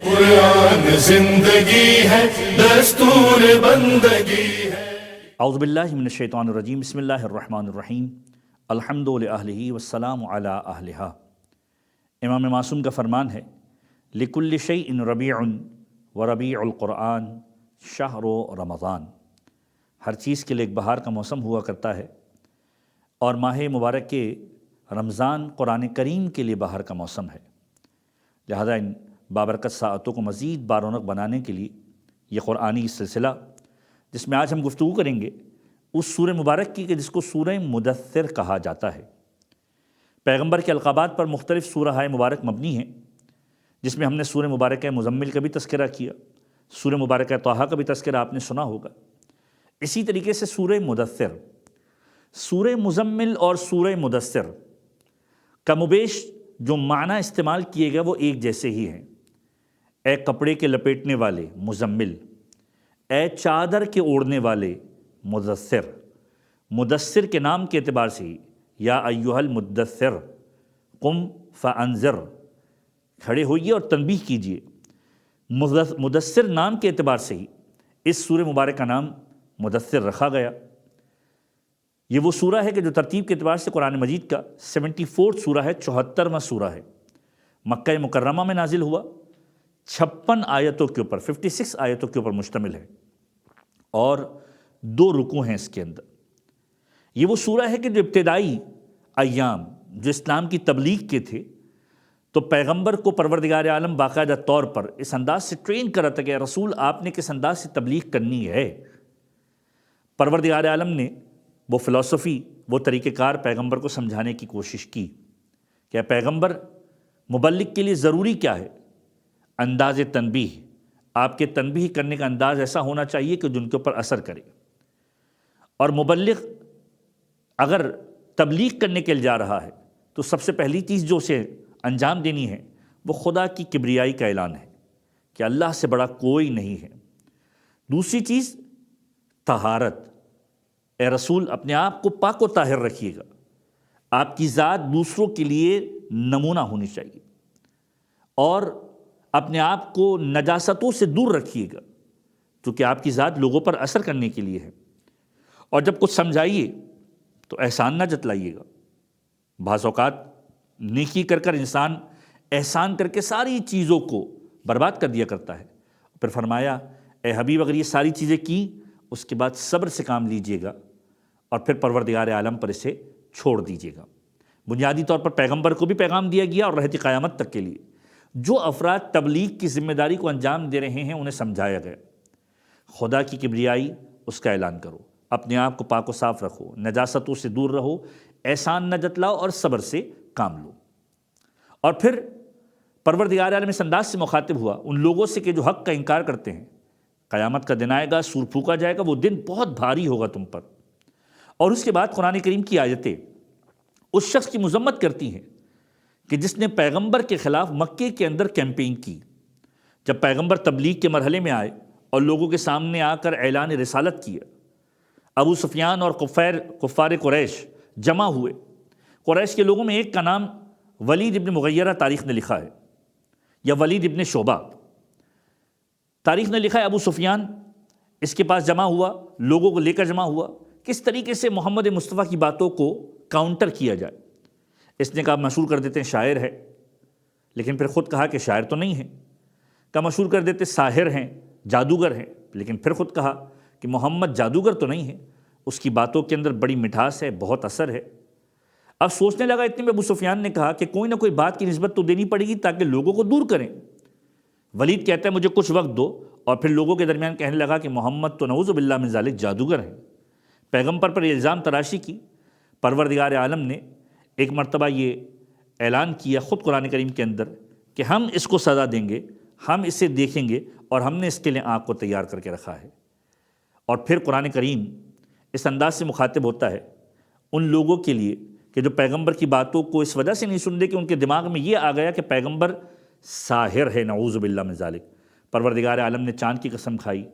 قرآن زندگی ہے، دستور بندگی ہے۔ اعوذ باللہ من الشیطان الرجیم، بسم اللہ الرحمن الرحیم، الحمد للہ والسلام علی اہلہا۔ امام معصوم کا فرمان ہے، لکل شیء ربیع وربیع القرآن شہر رمضان۔ ہر چیز کے لیے ایک بہار کا موسم ہوا کرتا ہے، اور ماہ مبارک کے رمضان قرآن کریم کے لیے بہار کا موسم ہے۔ لہذا ان بابرکت ساعتوں کو مزید بارونق بنانے کے لیے یہ قرآنی سلسلہ، جس میں آج ہم گفتگو کریں گے اس سورہ مبارک کی کہ جس کو سورہ مدثر کہا جاتا ہے۔ پیغمبر کے القابات پر مختلف سورہ مبارک مبنی ہیں، جس میں ہم نے سورہ مبارک مزمل کا بھی تذکرہ کیا، سورہ مبارک طٰہٰ کا بھی تذکرہ آپ نے سنا ہوگا۔ اسی طریقے سے سورہ مدثر، سورہ مزمل اور سورہ مدثر کم و بیش جو معنی استعمال کیے گئے وہ ایک جیسے ہی ہیں۔ اے کپڑے کے لپیٹنے والے مزمل، اے چادر کے اوڑھنے والے مدثر۔ مدثر کے نام کے اعتبار سے ہی، یا ایھا المدثر قم فانذر، کھڑے ہوئیے اور تنبیہ کیجیے۔ مدثر نام کے اعتبار سے ہی اس سورہ مبارک کا نام مدثر رکھا گیا۔ یہ وہ سورہ ہے کہ جو ترتیب کے اعتبار سے قرآن مجید کا 74 سورہ ہے، 74واں سورہ ہے۔ مکہ مکرمہ میں نازل ہوا، 56 آیتوں کے اوپر، 56 آیتوں کے اوپر مشتمل ہے، اور 2 رکوع ہیں اس کے اندر۔ یہ وہ سورہ ہے کہ جو ابتدائی ایام جو اسلام کی تبلیغ کے تھے، تو پیغمبر کو پروردگار عالم باقاعدہ طور پر اس انداز سے ٹرین کر رہا تھا کہ رسول آپ نے کس انداز سے تبلیغ کرنی ہے۔ پروردگار عالم نے وہ فلسفی، وہ طریقہ کار پیغمبر کو سمجھانے کی کوشش کی کہ پیغمبر، مبلغ کے لیے ضروری کیا ہے؟ انداز تنبیہ، آپ کے تنبیہ کرنے کا انداز ایسا ہونا چاہیے کہ جن کے اوپر اثر کرے۔ اور مبلغ اگر تبلیغ کرنے کے لیے جا رہا ہے تو سب سے پہلی چیز جو اسے انجام دینی ہے وہ خدا کی کبریائی کا اعلان ہے کہ اللہ سے بڑا کوئی نہیں ہے۔ دوسری چیز طہارت، اے رسول اپنے آپ کو پاک و طاہر رکھیے گا، آپ کی ذات دوسروں کے لیے نمونہ ہونی چاہیے، اور اپنے آپ کو نجاستوں سے دور رکھیے گا، کیونکہ آپ کی ذات لوگوں پر اثر کرنے کے لیے ہے۔ اور جب کچھ سمجھائیے تو احسان نہ جتلائیے گا۔ بعض اوقات نیکی کر کر انسان احسان کر کے ساری چیزوں کو برباد کر دیا کرتا ہے۔ پھر فرمایا، اے حبیب اگر یہ ساری چیزیں کی، اس کے بعد صبر سے کام لیجئے گا، اور پھر پروردگار عالم پر اسے چھوڑ دیجئے گا۔ بنیادی طور پر پیغمبر کو بھی پیغام دیا گیا، اور رہتی قیامت تک کے لیے جو افراد تبلیغ کی ذمہ داری کو انجام دے رہے ہیں انہیں سمجھایا گیا، خدا کی کبریائی اس کا اعلان کرو، اپنے آپ کو پاک و صاف رکھو، نجاستوں سے دور رہو، احسان نہ جتلاؤ، اور صبر سے کام لو۔ اور پھر پروردگار عالم اس انداز سے مخاطب ہوا ان لوگوں سے کہ جو حق کا انکار کرتے ہیں، قیامت کا دن آئے گا، سور پھونکا جائے گا، وہ دن بہت بھاری ہوگا تم پر۔ اور اس کے بعد قرآن کریم کی آیتیں اس شخص کی مذمت کرتی ہیں کہ جس نے پیغمبر کے خلاف مکے کے اندر کیمپین کی۔ جب پیغمبر تبلیغ کے مرحلے میں آئے اور لوگوں کے سامنے آ کر اعلان رسالت کیا، ابو سفیان اور کفار قریش جمع ہوئے۔ قریش کے لوگوں میں ایک کا نام ولید ابن مغیرہ تاریخ نے لکھا ہے، یا ولید ابن شعبہ تاریخ نے لکھا ہے۔ ابو سفیان اس کے پاس جمع ہوا، لوگوں کو لے کر جمع ہوا، کس طریقے سے محمد مصطفیٰ کی باتوں کو کاؤنٹر کیا جائے۔ اس نے کہا مشہور کر دیتے ہیں شاعر ہے، لیکن پھر خود کہا کہ شاعر تو نہیں ہے۔ کہا مشہور کر دیتے ساحر ہیں، جادوگر ہیں، لیکن پھر خود کہا کہ محمد جادوگر تو نہیں ہے، اس کی باتوں کے اندر بڑی مٹھاس ہے، بہت اثر ہے۔ اب سوچنے لگا، اتنے میں ابو سفیان نے کہا کہ کوئی نہ کوئی بات کی نسبت تو دینی پڑے گی تاکہ لوگوں کو دور کریں۔ ولید کہتا ہے مجھے کچھ وقت دو، اور پھر لوگوں کے درمیان کہنے لگا کہ محمد تو نعوذ باللہ من ذالک جادوگر ہیں۔ پیغمبر پر یہ الزام تراشی کی۔ پروردگار عالم نے ایک مرتبہ یہ اعلان کیا خود قرآن کریم کے اندر کہ ہم اس کو سزا دیں گے، ہم اسے دیکھیں گے، اور ہم نے اس کے لیے آنکھ کو تیار کر کے رکھا ہے۔ اور پھر قرآن کریم اس انداز سے مخاطب ہوتا ہے ان لوگوں کے لیے کہ جو پیغمبر کی باتوں کو اس وجہ سے نہیں سن رہے کہ ان کے دماغ میں یہ آ گیا کہ پیغمبر ساحر ہے، نعوذ باللہ من ذالک۔ پروردگار عالم نے چاند کی قسم کھائی،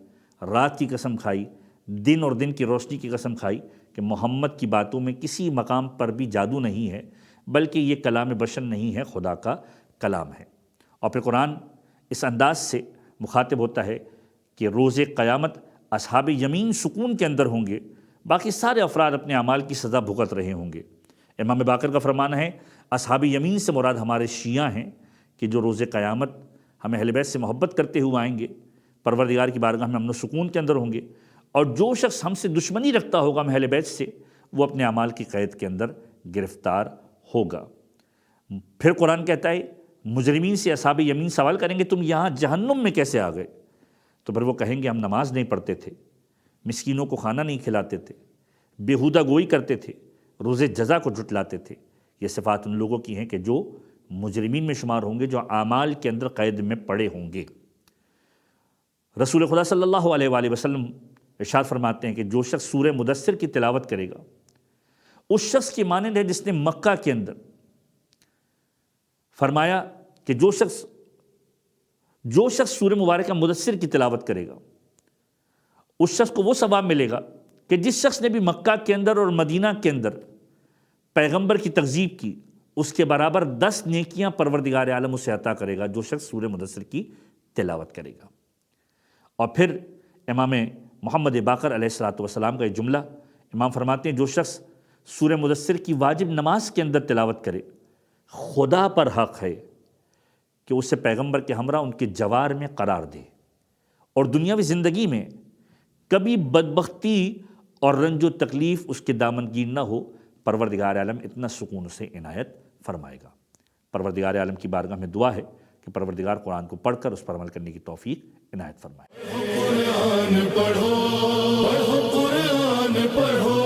رات کی قسم کھائی، دن اور دن کی روشنی کی قسم کھائی کہ محمد کی باتوں میں کسی مقام پر بھی جادو نہیں ہے، بلکہ یہ کلام بشر نہیں ہے، خدا کا کلام ہے۔ اور پھر قرآن اس انداز سے مخاطب ہوتا ہے کہ روز قیامت اصحاب یمین سکون کے اندر ہوں گے، باقی سارے افراد اپنے اعمال کی سزا بھگت رہے ہوں گے۔ امام باقر کا فرمان ہے اصحاب یمین سے مراد ہمارے شیعہ ہیں کہ جو روز قیامت ہمیں اہل بیت سے محبت کرتے ہوئے آئیں گے، پروردگار کی بارگاہ میں امن و سکون کے اندر ہوں گے، اور جو شخص ہم سے دشمنی رکھتا ہوگا اہل بیت سے، وہ اپنے اعمال کی قید کے اندر گرفتار ہوگا۔ پھر قرآن کہتا ہے مجرمین سے اصحاب یمین سوال کریں گے تم یہاں جہنم میں کیسے آ گئے؟ تو پھر وہ کہیں گے ہم نماز نہیں پڑھتے تھے، مسکینوں کو کھانا نہیں کھلاتے تھے، بیہودہ گوئی کرتے تھے، روز جزا کو جھٹلاتے تھے۔ یہ صفات ان لوگوں کی ہیں کہ جو مجرمین میں شمار ہوں گے، جو اعمال کے اندر قید میں پڑے ہوں گے۔ رسول خدا صلی اللہ علیہ وآلہ وسلم ارشاد فرماتے ہیں کہ جو شخص سورہ مدثر کی تلاوت کرے گا اس شخص کی مانند ہے جس نے مکہ کے اندر، فرمایا کہ جو شخص سورہ مبارکہ مدثر کی تلاوت کرے گا اس شخص کو وہ ثواب ملے گا کہ جس شخص نے بھی مکہ کے اندر اور مدینہ کے اندر پیغمبر کی تکذیب کی، اس کے برابر 10 نیکیاں پروردگار عالم اسے عطا کرے گا جو شخص سورہ مدثر کی تلاوت کرے گا۔ اور پھر امام محمد باقر علیہ السلام کا یہ جملہ، امام فرماتے ہیں جو شخص سورہ مدثر کی واجب نماز کے اندر تلاوت کرے، خدا پر حق ہے کہ اسے پیغمبر کے ہمراہ ان کے جوار میں قرار دے، اور دنیاوی زندگی میں کبھی بدبختی اور رنج و تکلیف اس کے دامنگیر نہ ہو، پروردگار عالم اتنا سکون اسے عنایت فرمائے گا۔ پروردگار عالم کی بارگاہ میں دعا ہے کہ پروردگار قرآن کو پڑھ کر اس پر عمل کرنے کی توفیق عنایت فرمائے۔ قرآن پڑھو، قرآن پڑھو۔